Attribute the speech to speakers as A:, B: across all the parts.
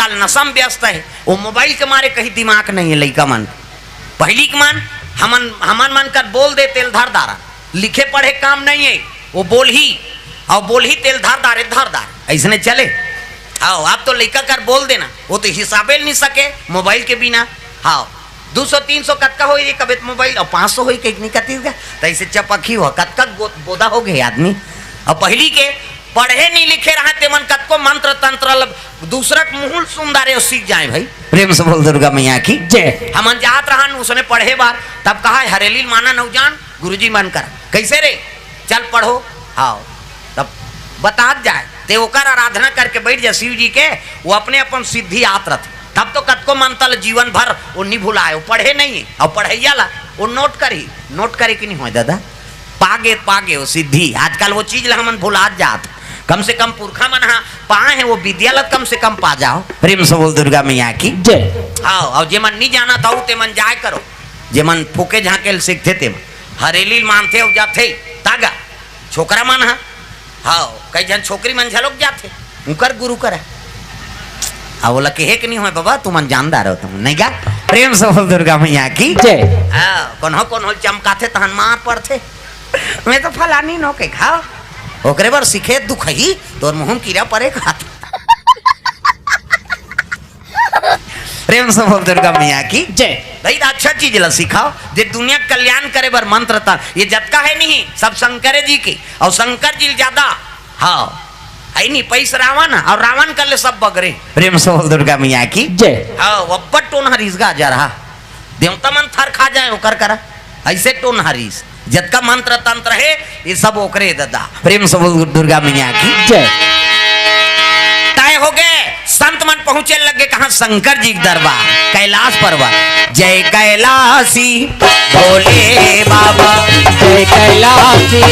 A: आजकल नशा में व्यस्त है, वो मोबाइल के मारे कहीं दिमाग नहीं है लड़का मन। पहली के मन हमन मन कर बोल दे तेल धार दारा, लिखे पढ़े काम नहीं है, वो बोल ही तेल धार दार ऐसने चले। हाँ आप तो लड़का कर बोल देना, वो तो हिसाबे नहीं सके मोबाइल के बिना। हाँ 200-300 कतका हो कभी मोबाइल और 500 हो नहीं कती तो ऐसे चपकी हो कतका बोधा हो गए आदमी। और पहली के पढ़े नहीं लिखे रहा ते मन कतको मंत्र तंत्र दूसरा मुहूल सुंदर सीख जाए भाई। प्रेम से बोल दुर्गा मैया की जय। हमन जात रहा उसने पढ़े बार तब कहा हरेली माना नौजान गुरुजी मन कर कैसे रे चल पढ़ो। हाँ तब बता जाए ते ओकर आराधना करके बैठ जाए शिव जी के, वो अपने अपन सिद्धि आत रहते। तब तो कतको मंतल जीवन भर वो नहीं भुलाए, वो पढ़े नहीं है और पढ़ैया ला वो नोट करी कि नहीं हो दादा पागे वो सिद्धि। आजकल वो चीज ला हमन भुला जात, कम से कम पुरखा मन हा पाए है वो विद्यालय कम से कम पा जाओ। प्रेम से बोल दुर्गा मैया की जय। हाँ और जे मन नहीं जाना था ते मन जाए करो, जे मन फूके झाके सीखते ते हरेली मानते हो जाते तागा छोकरा मन हा। हाँ कई जन छोकरी मन झलोक जाते उनकर गुरु करे बोला कि है कि नहीं हो बाबा तुम जानदार हो तुम नहीं गा। प्रेम से बोल दुर्गा मैया की जय। कौन हो चमकाते तहन मार पड़ते मैं तो फलानी नो के खाओ ओकरे बार सीखे दुख ही तोर मुंह कीड़ा परे खात। प्रेम से बोल दुर्गा मैया की जय। भाई अच्छा चीज ला सिखाओ जे दुनिया कल्याण करे बर मंत्र था ये जतका है नहीं सब शंकर जी की और शंकर जी ज्यादा। हाँ आई नहीं पैस रावण और रावण कर ले सब बगरे। प्रेम से बोल दुर्गा मैया की जय। हाँ वब्बट टोन हरीसगा जा रहा देवता मन थर खा जाए ओकर करा ऐसे टोन हरीस जतका मंत्र तंत्र है ये सब ओकरे दादा। प्रेम से बोल दुर्गा मैया की जय। तय हो गए संत मन पहुंचे लगे कहा शंकर जी दरबार कैलाश पर्वत। जय कैलाशी भोले बाबा जय कैलाशी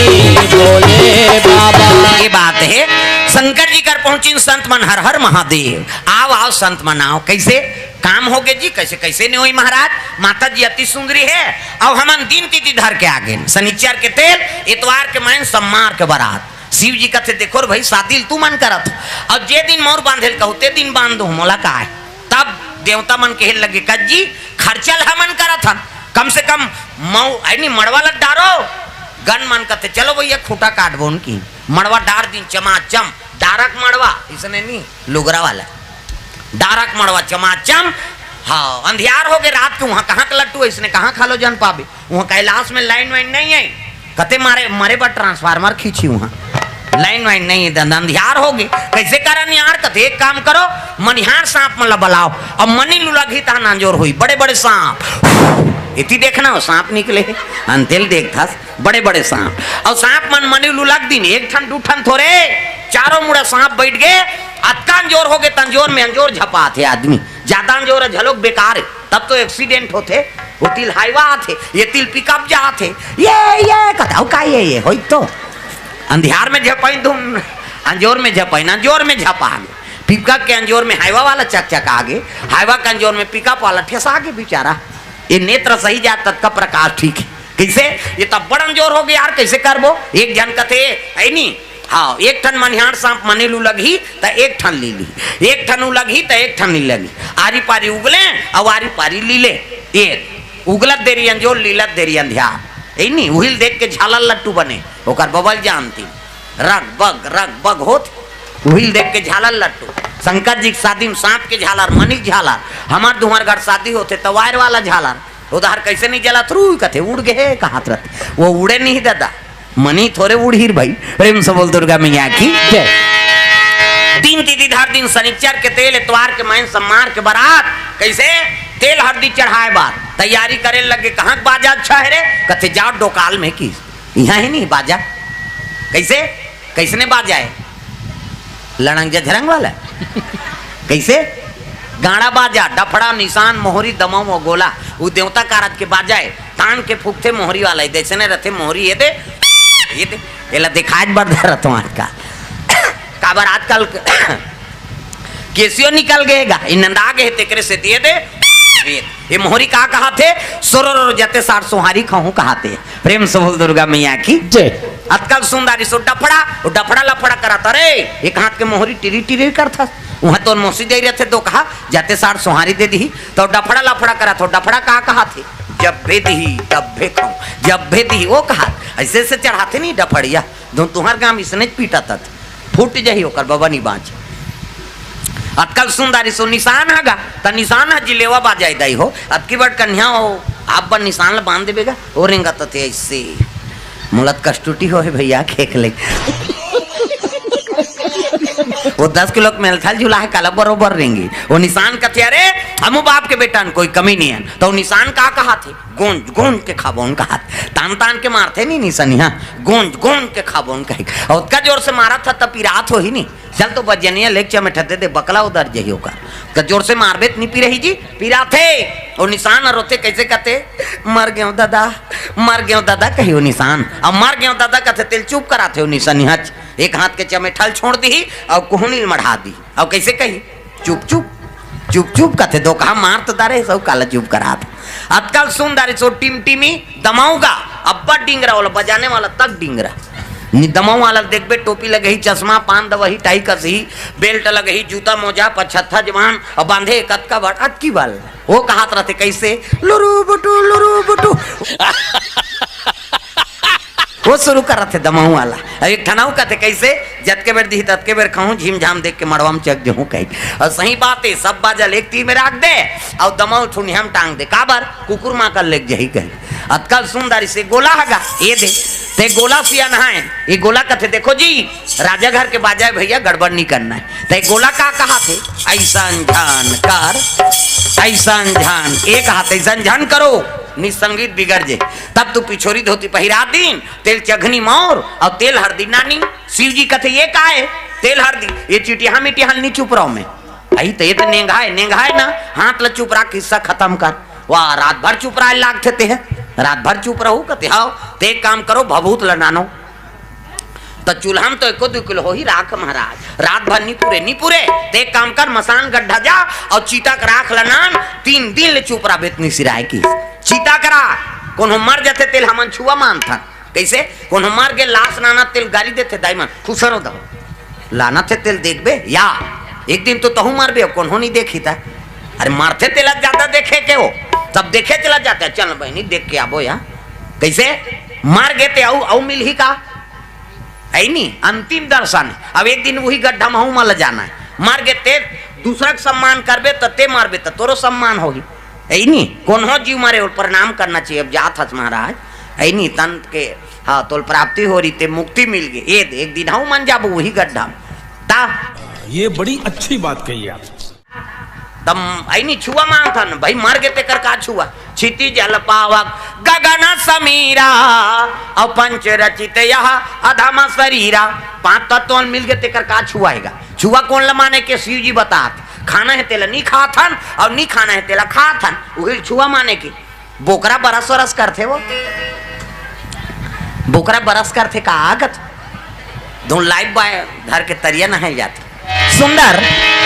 A: भोले बाबा। ये बात है शंकर जी कर पहुंची संत मन हर हर महादेव। आओ संत मन आओ कैसे काम हो गए जी कैसे कैसे नहीं हुई महाराज। माता जी अति सुंदरी है और हमन दिन तिथि धर के आगे शनिचर के तेल इतवार के मैन सम्मार के बारात। शिव जी कहते देखो भाई शादी तू मन करत और जे दिन मोर बांधेल कहते दिन बांध दो मोला का है। तब देवता मन कहे लगे कज्जी खर्चल हमन करत हन कम से कम मड़वा लग डारो गन मन कहते चलो भैया खूटा काट बो उनकी मड़वा डार दिन चमाचम डारक मड़वा इसने नहीं लुगरा वाला डारक मड़वा चमाचम। हाँ अंधियार हो गए रात के वहां कहाँ का लट्टू इसने कहाँ खा लो जन पावे वहां कैलाश में लाइन वाइन नहीं है कहते मरे पर ट्रांसफार्मर खींची वहां लाइन वाइन नहीं है अंधियार हो गए कैसे कारण यार कहते एक काम करो मनिहार सांप मतलब बुलाओ और मनी लुलगी था नांजोर हुई बड़े बड़े सांप इतनी देखना हो सांप निकले अंतेल देखता बड़े बड़े सांप और सांप मन मनी लुलग दिन एक ठन दू ठन थोड़े चारों मुड़ा सांप बैठ गए अतका अंजोर हो गए तंजोर में अंजोर झपा थे आदमी ज्यादा अंजोर झलोक बेकार है तब तो एक्सीडेंट होते वो तिल हाईवा आते ये तिल पिकअप जाते ये कथाओ का ये हो तो अंधियार में झपाई तुम अंजोर में झपाई अंजोर में झपा पिकअप के अंजोर में हाईवा वाला चक आगे हाईवा के अंजोर में पिकअप वाला ठेस आगे बेचारा ये नेत्र सही जात तक का प्रकाश ठीक है कैसे ये तब बड़ अंजोर हो गया यार कैसे करबो एक जन कथे है नहीं। हाँ एक ठन मनिहार सांप मनीलू लगी तो एक ठन ली ली एक ठन लगी तो एक ठन नहीं लगी आरी पारी उगले और आरी पारी लीले एक उगलत देरी अंजोर लीलत देरी अंधियार ए नहीं उहिल देख के झालर लट्टू बने ओकर बबल जानती रग बग होत उहिल देख के झालर लट्टू। शंकर जी की शादी में सांप के झालर मनिक झालर हमार तुम्हार घर शादी होते तो वायर वाला झालर उधर कैसे नहीं जला थ्रू कथे उड़ गए कहा वो उड़े नहीं दादा मनी थोड़े उड़ी भाई। प्रेम से बोल दुर्गा मैया की जय। दिन तिथि धर दिन शनिचर के तेल इतवार के मैन सम्मार के बारात कैसे तेल हल्दी चढ़ाए बात तैयारी करे लगे कहाँ बाजा अच्छा है रे कथे जाओ डोकाल में की यहाँ ही नहीं बाजा कैसे कैसने बाजा है लड़ंग झरंग वाला कैसे गाड़ा बाजा डफड़ा निशान मोहरी दमम और गोला वो देवता कारत के बाजा है तान के फूकते मोहरी वाला जैसे ने रहते मोहरी ये दे ये दिखाए बढ़ रहा तुम्हारे का काबर आजकल केसियो निकल गएगा नंदा गए तेकरे से दिए दे ये मोहरी का कहा थे सोरो जते 60 सोहारी कहूँ कहाते। प्रेम से बोल दुर्गा मैया की जय। आजकल सुंदरी सो डफड़ा लफड़ा करा रे एक हाथ के मोहरी टिरी टिरी करता वहां तो मौसी दे रहे थे तो कहा जाते सार सोहारी दे दी तो डफड़ा लफड़ा करा तो डफड़ा कहा थे जब भे दी तब भे खाऊं, जब भे दी वो कहा ऐसे से चढ़ाते नहीं डफड़िया दो तुम्हार गांव इसने पीटा था फूट जाही होकर बाबा नहीं बाँच अतकल सुंदरी सो निशान हगा त निशान है जिलेवा बाजाई दाई हो अतकी बड़ कन्या हो आप बन निशान बांध देगा और रेंगा तो थे ऐसे मुलत कष्टुटी हो है भैया खेक ले वो 10 किलो मेल था झूला है काला बरोबर रेंगी वो निशान का थे अरे हम बाप के बेटा कोई कमी नहीं है तो निशान कहा थे गोंज गोंज के खाबोन कहा तान तान के मारते नहीं निशानिया गोंज गोंज के खाबोन कहे और उसका जोर से मारा था तब पिरात हो ही नहीं चल तो बजनिया लेक्चर में ठते दे बकला उधर जही होकर जोर से मारबे नहीं पी रही जी पीरा थे और निशान रोते कैसे कहते मर गयो दादा कही निशान अब मर गयो दादा कहते तिल चुप कराते हो निशानिया एक हाथ के चमेठल छोड़ दी और कोहनी मढ़ा दी और कैसे कही चुप चुप चुप चुप कहते दो कहा मार तो दारे सब काला चुप करा था अतकल सुन दारे सो टिम टिमी दमाऊगा अब्बा डिंगरा वाला बजाने वाला तक डिंगरा दमाऊ वाला देखबे टोपी लगे चश्मा पान दवही टाई कसही बेल्ट लगे जूता मोजा पछत्था जवान और बांधे कतका बाट अटकी बाल वो कहात रहते कैसे लुरु बुटू वो शुरू कर रहे थे दमाऊ वाला एक ठनाऊ कहते कैसे जत के बेर दी तत के बेर खाऊं झीम झाम देख के मड़वा में चक जहूं कही और सही बात है सब बाजल एक तीर में रख दे और दमाऊ ठुनिया में टांग दे काबर कुकुर माँ का लेक जही कही अतकल सुंदरी से गोला हगा ये दे ते गोला सिया नहाए ये गोला कहते देखो जी राजा घर के बाजाए भैया गड़बड़ नहीं करना है ते गोला का कहा थे ऐसा झान कर ऐसा झान एक हाथ ऐसा झान करो निसंगीत बिगड़ जे तब तू पिछोरी धोती पहिरा दिन तेल चघनी मोर और तेल हरदी नानी शिव जी कहते ये का है तेल हरदी ये चिटिया मिटिया नहीं चुप रहो मैं आई तो ये तो नेंगाए ना हाथ ल चुप रहा हिस्सा खत्म कर वाह रात भर चुप रहा लाग थे है रात भर चुप रहो कहते हाओ ते काम करो भभूत लनानो तो चूल्हा में तो 1-2 किलो हो ही राख महाराज रात भर नहीं पूरे ते काम कर मसान गड्ढा जा और चीता का राख लनान 3 दिन ले चुप रहा बेतनी सिराय की चीता करा कौन मर जाते तेल हमन छुआ मान था कैसे कौन मर के लाश नाना तेल गाली देते दाईमन खुशरो दो लाना थे तेल देख बे या एक दिन तो तहु मार बे कौन हो नहीं देखी था अरे मारते तेल ज्यादा देखे के हो तब देखे चला जाता है चल बहनी देख के आबो या कैसे मार गए थे औ मिल ही का है नहीं अंतिम दर्शन अब एक दिन वही गड्ढा महू मल जाना है मार गए ते दूसरा का सम्मान करबे तो ते मारबे तो तोरो सम्मान होगी है नहीं कौन हो जीव मारे और प्रणाम करना चाहिए अब जात हस महाराज है नहीं तंत के हाँ तो प्राप्ति हो रही ते मुक्ति मिल गई ये एक दिन हूँ मन जाबो वही गड्ढा ता
B: ये बड़ी अच्छी बात कही आप
A: तम आई नहीं छुआ मांग था ना भाई मर गए तेकर का छुआ छिति जल पावक गगन समीरा और पंच रचित यह अधम शरीरा 5 तत्व मिल गए तेकर का छुआएगा छुआ कौन लमाने के शिव जी बतात खाना है तेला नहीं खाथन और नहीं खाना है तेला खाथन वही छुआ माने की बोकरा बरस वरस करते वो बोकरा बरस करते का आगत दो लाइव बाय घर के तरिया नहाए जाते सुंदर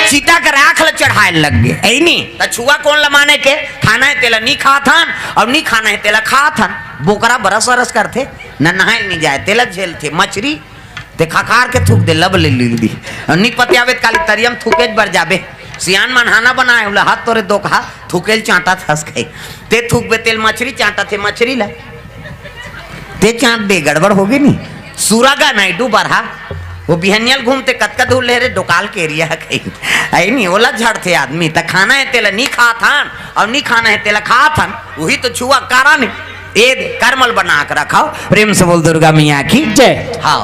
A: सीता का राख ल चढ़ाए लग गए ऐ नहीं तो छुआ कौन लमाने के खाना है तेला नहीं खाथन और नहीं खाना है तेला खाथन बोकरा बरस वरस करते न नहाए नहीं जाए तेला झेल थे मछली ते खखार के थूक दे लब ले ली और नहीं पतियावे काली तरियम थूकेज बर जाबे सियान मनहाना बनाए बोला हाथ तोरे दो कहा थूकेल चांटा थस गई ते थूक बे तेल मछली चांटा थे मछली ला ते चांट दे गड़बड़ होगी नहीं सूरागा नाइडू बरहा वो बिहनियल घूमते कतका दूर ले रे डोकाल के एरिया कहीं आई नहीं ओला झड़ थे आदमी त खाना है तेला नहीं खाथन और नहीं खाना है तेला खाथन वही तो छुआ कारा नहीं ए दे करमल बना कर रखाओ प्रेम से बोल दुर्गा मैया की जय हाँ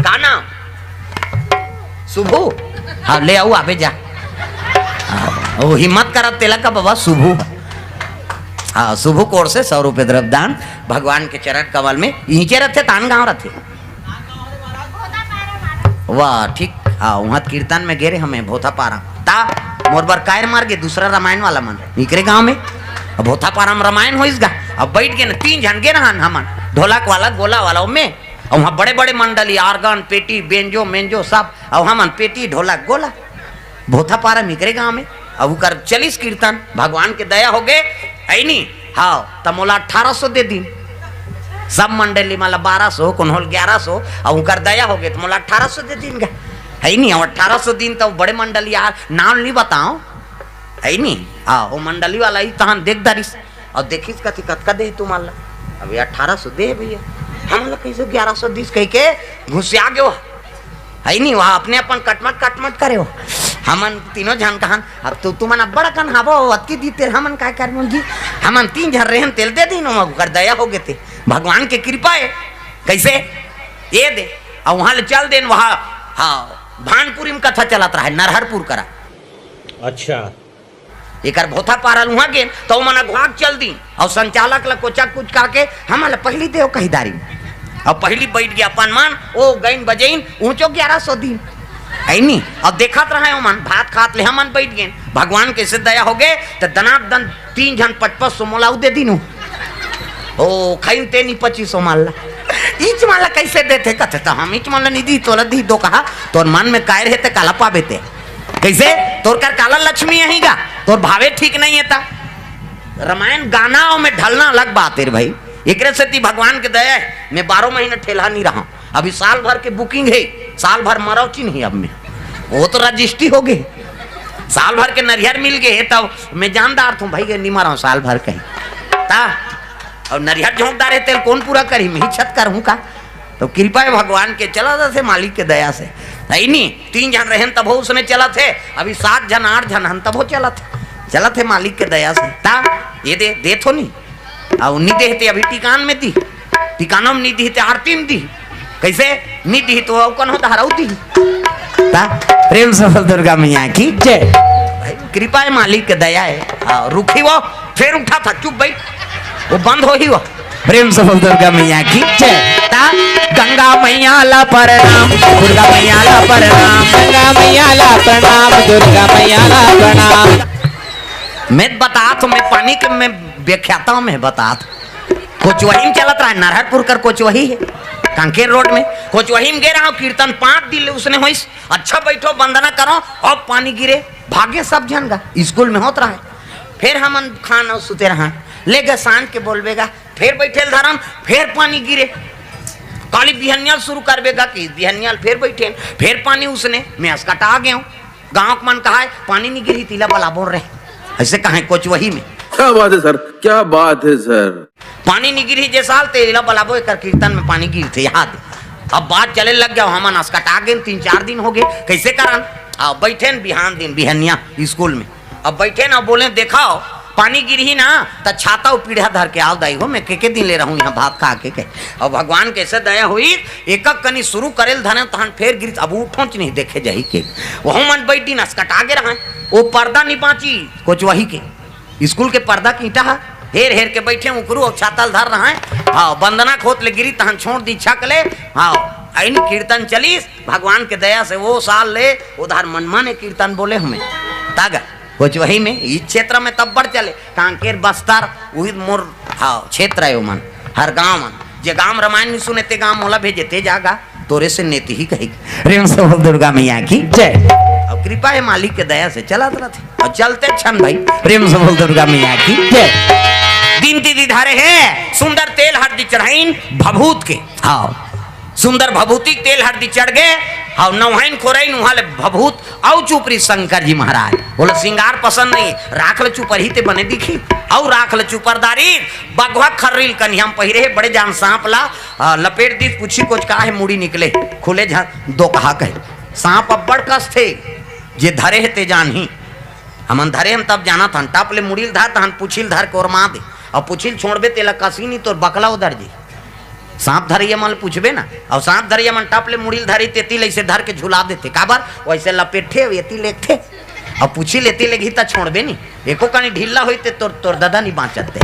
A: का नाम शुभू हाँ ले आओ आबे जा वो हिम्मत करब तेला का बाबा शुभू हाँ शुभू कोर से 100 रुपये द्रव्यदान भगवान के चरण कमल में नीचे रहते तान गाँव रहते वाह ठीक हाँ वहाँ कीर्तन में गेरे हमें भोथा पारा ता मोर बर कायर मार गए दूसरा रामायण वाला मन निकरे गाँव में अब भोथा पारा में रामायण हो इसका अब बैठ गए ना 3 जन गे रहन हमन ढोलक वाला गोला वाला में और वहाँ बड़े बड़े मंडली आर्गन पेटी बेंजो मेंजो सब और हमन पेटी ढोलक गोला भोथा पारा निकरे गाँव में अब कर 40 कीर्तन भगवान के दया हो गए है नहीं हाँ तमोला 1800 दे दी सब मंडली माला 1200 कौन होल 1100 और उनकर दया हो गए तो मोला 1800 दे दिन है नहीं। और 1800 दिन तो बड़े मंडली यार नाम नहीं बताओ है नहीं। हाँ वो मंडली वाला ही तहां देख दारिस और देखिस कथी कतका दे तू मान ला अभी 1800 दे भैया हम लोग कैसे 1120 कह के घुसिया गए है नहीं। वहाँ अपने अपन कटमट करे हो हमन तीनों जन कहन अब तू मन बड़ा कन हबो अतकी दी तेल हमन काय कर मुंजी हमन 3 जन रहन तेल दे दी नो कर दया हो गए थे भगवान के कृपा है कैसे ये दे और वहाँ ले चल देन वहाँ हाँ भानपुरी में कथा चलत रहा है नरहरपुर करा।
B: अच्छा
A: एक भोथा पारल वहाँ गेन तो मना घाक चल दी और संचालक ला कोचा कुछ करके हमारे पहली देव कहीदारी और पहली बैठ गया अपन मान ओ गईन बजैन ऊंचो 1100 दिन है नहीं। अब देखत रहे हो मन भात खात ले हमन बैठ गए भगवान कैसे दया हो गए तो दनादन 3 जन 5500 मोला दे दीनू ओ खाइन ते नहीं 2500 माला ईच माला कैसे देते कहते तो हम ईच माला नहीं दी तोला दी दो कहा तोर मन में काय रहते काला पावे ते कैसे तोर कर काला लक्ष्मी यही गा तोर भावे ठीक नहीं है ता रामायण गाना में ढलना अलग बात है भाई। एक से भगवान के दया है मैं 12 महीने ठेला नहीं रहा अभी साल भर के बुकिंग है साल भर मरौची नहीं अब मैं वो तो रजिस्ट्री हो गई साल भर के नरियर मिल गए तब मैं जानदार हूँ भाई नहीं मरा साल भर कहीं ता और नरियर झोंकदार है तेल कौन पूरा करी मैं ही छत कर हूँ का तो कृपा है भगवान के चला थे मालिक के दया से है नहीं। 3 जन रहन तब उसने चला थे अभी 7 जन 8 जन हम तब चला थे मालिक के दया से ता ये दे थो नहीं और नहीं देते अभी टिकान में दी टिकानों में नहीं दी थे आरती में दी कैसे नहीं दी तो कौन होता हराऊ दी ता प्रेम सफल दुर्गा मैया की जय कृपा है मालिक के दया है रुकी वो फिर उठा था चुप भाई वो बंद हो ही वो प्रेम सफल दुर्गा मैया की जय ता गंगा मैया ला प्रणाम दुर्गा मैया ला प्रणाम
C: गंगा मैया ला प्रणाम दुर्गा मैया ला प्रणाम।
A: मैं बता तो मैं पानी के मैं व्याख्याता हूँ मैं बता कुछ वही में चलत रहा है नरहरपुर कर कुछ वही है कांकेर रोड में कुछ वही में गे रहा हूँ कीर्तन 5 दिन उसने हो अच्छा बैठो वंदना करो और पानी गिरे भागे सब जन का स्कूल में होता है फिर हम खाना सुते रहा ले गए सांझ के बोलबेगा फिर बैठे धर्म फिर पानी गिरे काली बिहनियाल शुरू करबेगा कि बिहनियाल फिर बैठे फिर पानी उसने मैं अस्कटा आ गया हूँ गाँव के मन कहा है पानी नहीं गिरी तीला बला बोल रहे ऐसे कहा कुछ वही में
D: क्या बात है सर क्या बात है सर
A: पानी नहीं गिरी जे साल तेला बलाबो कर कीर्तन में पानी गिर थे याद अब बात चले लग गया हम अस्कटा गए 3-4 दिन हो गए कैसे कारण अब बैठे बिहान दिन बिहनिया स्कूल में अब बैठे ना बोले देखाओ पानी गिर ही ना तो छाता पीढ़ा धर के आओ दाई हो मैं के दिन ले रहा हूँ यहाँ भात खा के और भगवान कैसे दया हुई एक कनी शुरू करेल धने तहन फिर गिर अब उठो नहीं देखे जाही के वह मन बैठ दिन अस्कटा गे रहा वो पर्दा नहीं बाँची कुछ वही के स्कूल के पर्दा की ईटा हेर हेर के बैठे उकरू और छातल धर रहा है हाँ वंदना खोत ले गिरी तहन छोड़ दी छकले हाँ आई कीर्तन चलीस भगवान के दया से वो साल ले उधर मनमा ने कीर्तन बोले हमें तागा कुछ वही में इस क्षेत्र में तब बढ़ चले कांकेर बस्तर वही मोर हाँ क्षेत्र है मन हर गाँव मन जे गाँव रामायण नहीं सुने ते गाँव मोला भेजे ते जागा तोरे से नेति ही कही रेम सब दुर्गा मैया की जय और कृपा है मालिक के दया से चला थे और चलते छन भाई प्रेम सब दुर्गा मैया की जय। दिन दीदी धारे है सुंदर तेल हरदी चढ़ाइन भभूत के हाँ सुंदर भभूति तेल हरदी चढ़ गए हाँ नौहाइन खोराइन वहां भभूत औ चुपरी शंकर जी महाराज बोले श्रृंगार पसंद नहीं राख ल चुपर ही ते बने दिखी और राख ल चुपरदारी बगवा खर्रिल कन्हम पहिरे बड़े जान सांप ला लपेट दी पूछी कुछ कहा है मुड़ी निकले खुले दो कहा कहे सांप अब्बड़ कस थे जे धरे है ते जान ही हमन धरे हम तब जाना था टप ले मुड़ील धर तहन पुछिल धर के और माँ दे और पुछिल छोड़बे तेला कसी नहीं तो बकला उधर जी सांप धरिए मन पूछबे ना और सांप धरिए मन टप ले मुड़ील धरी तेती ऐसे धर के झुला देते काबर वैसे लपेटे येती लेते और पूछी लेती लेगी तो छोड़बे नहीं एको कहीं ढीला होते तोर दादा नहीं बाँचते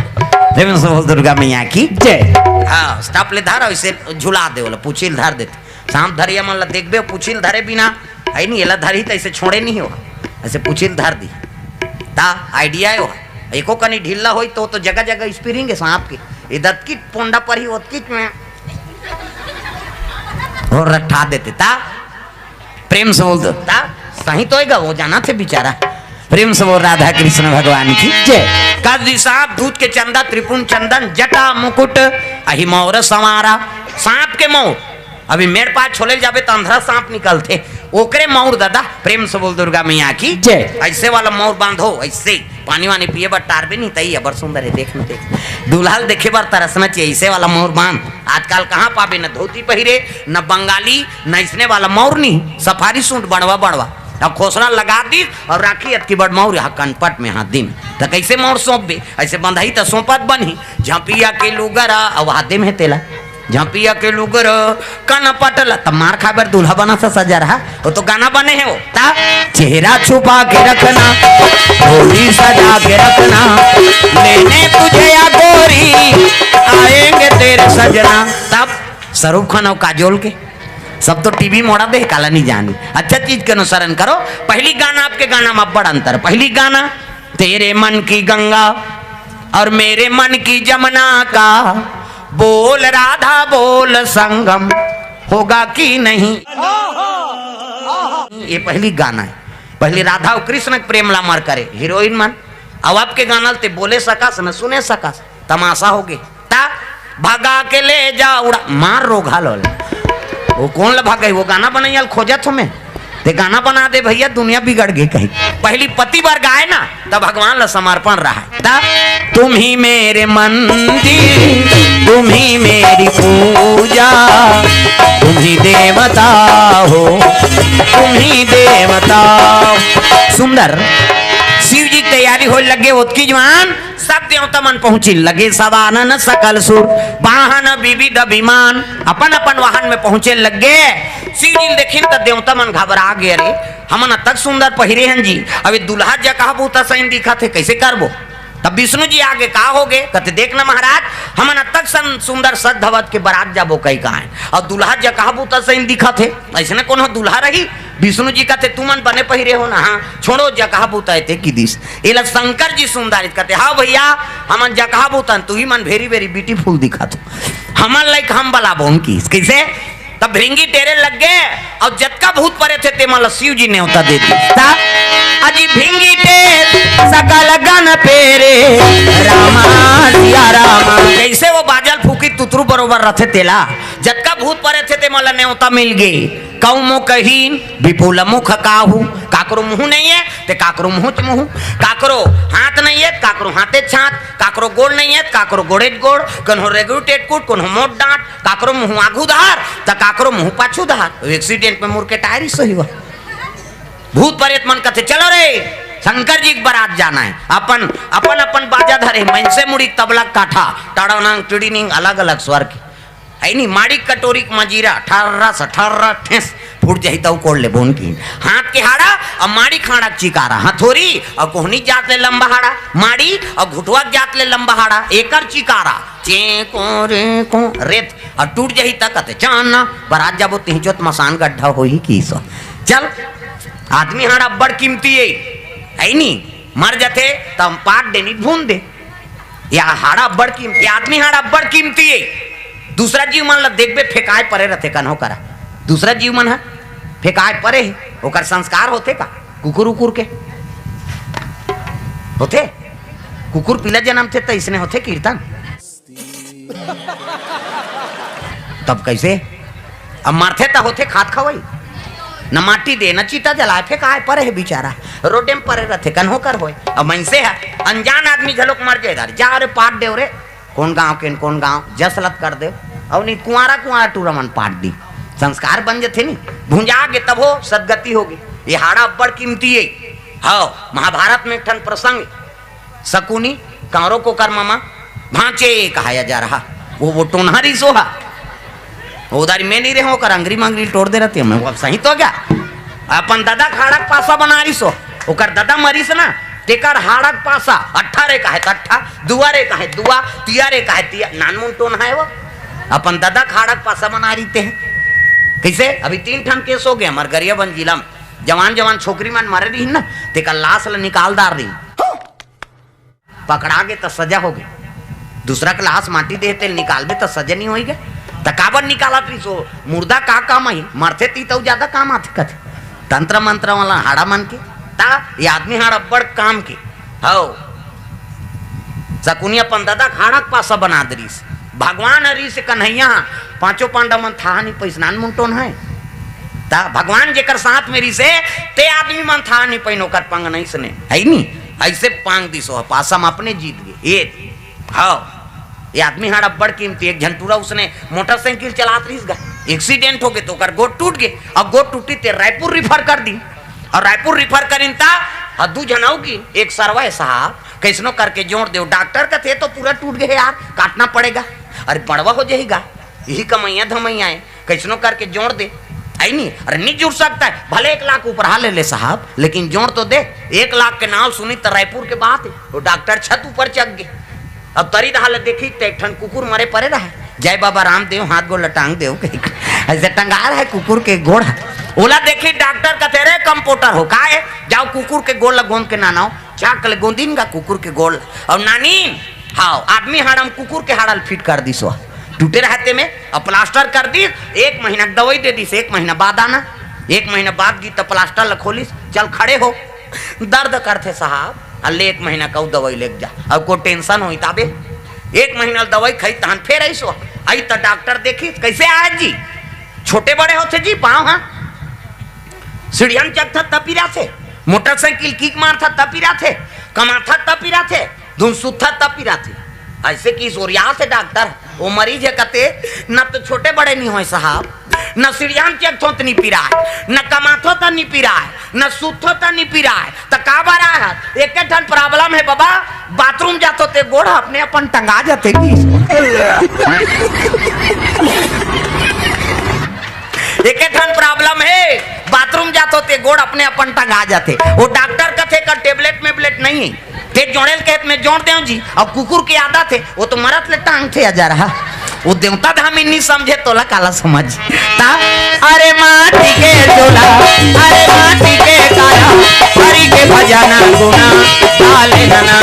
A: दुर्गा मैया की जय हाँ टप ले धर वैसे झुला दे बोला पूछिल धर देते सांप धरिए मन ला देखबे पूछिल धरे बिना है नहीं एला धरी तो ऐसे छोड़े नहीं हो ऐसे पूछिल धर दी ता आइडिया है एको कहीं ढीला हो तो जगह जगह स्प्रिंग है सांप की इधर की पोंडा पर ही होती में और रट्ठा देते ता प्रेम से बोल दो ता सही तो है वो जाना थे बेचारा प्रेम से बोल राधा कृष्ण भगवान की जय। कद सांप दूध के चंदा त्रिपुण चंदन जटा मुकुट अहि मोर संवारा सांप के मोर अभी मेरे पास छोले जाबे तो अंधरा सांप निकलते ओकरे मौर दादा प्रेम से बोल दुर्गा मैया की
C: जय।
A: ऐसे वाला मौर बांधो ऐसे पानी वानी पिए बर टार भी नहीं तई बड़ सुंदर है देख न देख दुल्हा देखे बार तरसना चाहिए ऐसे वाला मोर बांध आजकल कहाँ पाबे न धोती पहिरे न बंगाली न इसने वाला मोर नहीं सफारी सूट बड़वा बड़वा अब खोसना लगा दी और राखी अतकी बड़ मोर यहाँ कनपट में हाथ दिन तो कैसे मोर सौंप बे ऐसे बंधाई तो सौंपत बनी झांपिया के लुगरा अब हाथे में तेला झांपिया के लुगर काना पटला तब मार खाबर दूल्हा बना सा सजा रहा वो तो गाना बने है वो ता चेहरा छुपा के रखना थोड़ी सजा के रखना लेने तुझे या गोरी आएंगे तेरे सजना तब शाहरुख खान और काजोल के सब तो टीवी मोड़ा दे काला नहीं जानी अच्छा चीज के अनुसरण करो पहली गाना आपके गाना में बड़ा अंतर पहली गाना तेरे मन की गंगा और मेरे मन की जमुना का बोल राधा बोल संगम होगा कि नहीं ये पहली गाना है पहली राधा और कृष्ण प्रेम ला मर करे हीरोइन मन अब आपके गाना ते बोले सकास न सुने सकास तमाशा हो गए ता भगा के ले जा उड़ा मार रोगा लो वो कौन ला भाग गई वो गाना बनाई खोजा तुम्हें ते गाना बना दे भैया दुनिया बिगड़ गई कहीं पहली पति बार गाए ना तब भगवान ला समर्पण रहा है तब तुम ही मेरे मंदिर तुम ही मेरी पूजा तुम ही देवता हो तुम ही देवता सुंदर शिव जी तैयारी हो लगे ओतकी जवान सब देवता मन पहुंची लगे सवानन सकल सुर वाहन विविध विमान अपन अपन वाहन में पहुंचे लगे शिव जी देखिन त देवता मन घबरा गए रे हमन तक सुंदर पहिरे हन जी अबे दुल्हा जा कहा बहुत सही दिखा थे कैसे करबो तब विष्णु जी आगे का हो गए कहते देखना महाराज हमन तक सुंदर सज धवत के बारात जाबो कई कहा है और दुल्हा जा कहा बहुत सही दिखा थे ऐसे कौन दुल्हा रही विष्णु जी कहते तुमन बने पहिरे हो ना हाँ छोड़ो जगह बुताते की दिस एला शंकर जी सुंदर कहते हाँ भैया हमन जगह बुतन तू ही मन वेरी वेरी ब्यूटीफुल दिखा तू हमन लाइक हम बला बोन की कैसे तब भृंगी टेरे लग गए और जतका भूत परे थे ते मला शिव जी ने होता दे दी अजी भृंगी टेर सकल गन पेरे रामा सिया रामा कैसे वो बाजल फूकी तुतरू बरोबर रथे तेला जतका भूत परे थे ते मला नेवता मिल गई कौ मुँह कहीन विपुल मुख काहू काकरो मुँह नहीं है ते काकरो मुँह काकरो हाथ नहीं है काकरो हाथे छात काकरो गोड़ नहीं है काकरो गोड़े गोड़ कन्हो रेगू टेटकुट कन्हो मोट डांट काकरो मुँह आगू धार त काकरो मुँह पाछू धार एक्सीडेंट में मुड़ के टायर ही सही हुआ भूत प्रेत मन कहते चलो रे शंकर जी बारात जाना है अपन अपन अपन बाजा धरे मनसे मुड़ी तबला काठा टाड़ानांग टिड़ीनिंग अलग अलग स्वर की है नहीं माड़ी कटोरी मजीरा 18 ठेस फूट जाही तो कोड़ ले बोन की हाथ के हाड़ा और माड़ी खाड़ा चिकारा हथोरी और कोहनी जात ले लंबा हाड़ा माड़ी और घुटवा जात ले लंबा हाड़ा एकर चिकारा चेको रेको रेत और टूट जाही तक चाना बारात जाबो तिहचोत मसान गड्ढा हो ही की सो चल आदमी हाड़ा बड़ कीमती है नहीं मर जाते तब पाट देनी भून दे या हाड़ा बड़ कीमती आदमी हाड़ा बड़ कीमती है दूसरा जीव मन ला देखबे फेकाए परे रहते कन्हो करा दूसरा जीव मन है फेकाए परे ओकर संस्कार होते का कुकुर उकुर के होते कुकुर पीला जन्म थे तो इसने होते कीर्तन तब कैसे अब मरते तो होते खात खवाई न माटी दे न चीता जलाए फेकाए परे है बेचारा रोडे में परे रहते कन्हो कर होए अब मनसे है अनजान आदमी झलोक मर जाए इधर जा रे पाट दे रे कौन गांव के कौन गांव जसलत कर दे और नहीं कुआरा कुआरा टूरमन पाट दी संस्कार बन जाते नहीं भुंजा के तब हो सदगति होगी ये हाड़ा बड़ कीमती है हाँ महाभारत में एक ठन प्रसंग शकुनी कांरो को कर मामा भांचे कहाया जा रहा वो टोनहरी सोहा उधर में नहीं रहे कर अंगरी मंगरी तोड़ दे रहती है सही तो क्या अपन दादा खाड़ा पासा बना रही सो ओकर दादा मरीस ना तेकर हाड़क पासा 18 का है तट्ठा दुआरे का है दुआ तियारे का है तिया नानमुन टोन है वो अपन दादा खाड़क पासा बना रही थे कैसे अभी 3 ठन केस हो गए हमारे गरियाबंद जिला में जवान जवान छोकरी मन मरे रही ना तेकर लाश ला निकाल दार रही पकड़ा गए तो सजा हो गई दूसरा के लाश माटी देते निकाल दे तो सजा नहीं होगी तकाबर निकाला थी सो मुर्दा का काम आई मरते थी तो ज्यादा काम आते कथे तंत्र मंत्र वाला हाड़ा मन के ता ये आदमी हाड़ा बड़ काम के हो शकुनिया पंदादा खाड़ा पासा बना दरीस भगवान हरी से कन्हैया पांचों पांडव मन था नहीं पैसनान मुंटोन है ता भगवान जेकर साथ मेरी से ते आदमी मन था नहीं पैनो कर पंग नहीं सने है नहीं ऐसे पांग दिसो पासम अपने जीत गए ये हाँ ये आदमी हाड़ बड़ कीमती एक झंटूरा उसने मोटरसाइकिल चलात रही गए एक्सीडेंट हो गए तो कर गोट टूट गए अब गोट टूटी ते रायपुर रिफर कर दी और रायपुर रिफर करीन ता दू जनाऊ की एक सरवा साहब कैसनो करके जोड़ दो डॉक्टर का थे तो पूरा टूट गए यार काटना पड़ेगा अरे बड़वा हो जाएगा यही कमैया धमैया है कैसनो करके जोड़ दे आई नहीं अरे नहीं जुड़ सकता है भले 1 लाख ऊपर हाल ले साहब लेकिन जोड़ तो दे 1 लाख के नाम सुनी तो रायपुर के बात है वो डॉक्टर छत ऊपर चक गए अब तरी हालत देखी तो एक ठन कुकुर मरे पड़े रहा जय बाबा रामदेव हाथ गोड़ लटांग देव ऐसे टंगा रहा है कुकुर के गोड़ ओला देखी डॉक्टर कहते रे कंपाउंडर हो का है जाओ कुकुर के गोड़ गोंद के नानाओ चाक ले गोंदीन का कुकुर के गोड़ और नानी हाँ आदमी हाड़म कुकुर के हाड़ल फिट कर दी सो टूटे रहते में और प्लास्टर कर दी 1 महीना दवाई दे दी 1 महीना बाद आना 1 महीना बाद गी तो प्लास्टर लखोलिस चल खड़े हो दर्द करते साहब अल्ले 1 महीना का दवाई ले जा अब को टेंशन हो तबे 1 महीना दवाई खाई तहन फिर ऐसो आई तो डॉक्टर देखी कैसे आए जी छोटे बड़े होते जी पाँव हाँ सीढ़ियन चक था तपीरा थे मोटरसाइकिल किक मार था तपीरा थे कमाथा तपीरा थे धुनसुथा तपीरा थे ऐसे की सोरिया से डॉक्टर वो मरीज है कहते न तो छोटे बड़े नहीं हो साहब न सीढ़ियन चक थो नहीं पी रहा है न कमाथो तो नहीं पी रहा है न सूथो तो नहीं पी रहा है तो का बारा है एक ठन प्रॉब्लम है बाबा बाथरूम जातो ते गोड़ अपने अपन टंगा जाते की एक ठन प्रॉब्लम है बाथरूम जातो ते गोड़ अपने अपन टंगा जाते वो डॉक्टर कथे का टेबलेट मेबलेट नहीं है ते जोड़ेल कहत में जोड़ देव जी अब कुकुर की आदत है वो तो मरत ले टांग थे जा रहा वो देवता धाम नहीं समझे तोला काला समझ ता अरे माटी के चोला अरे माटी के काया हरि के भजना गुना डाले नना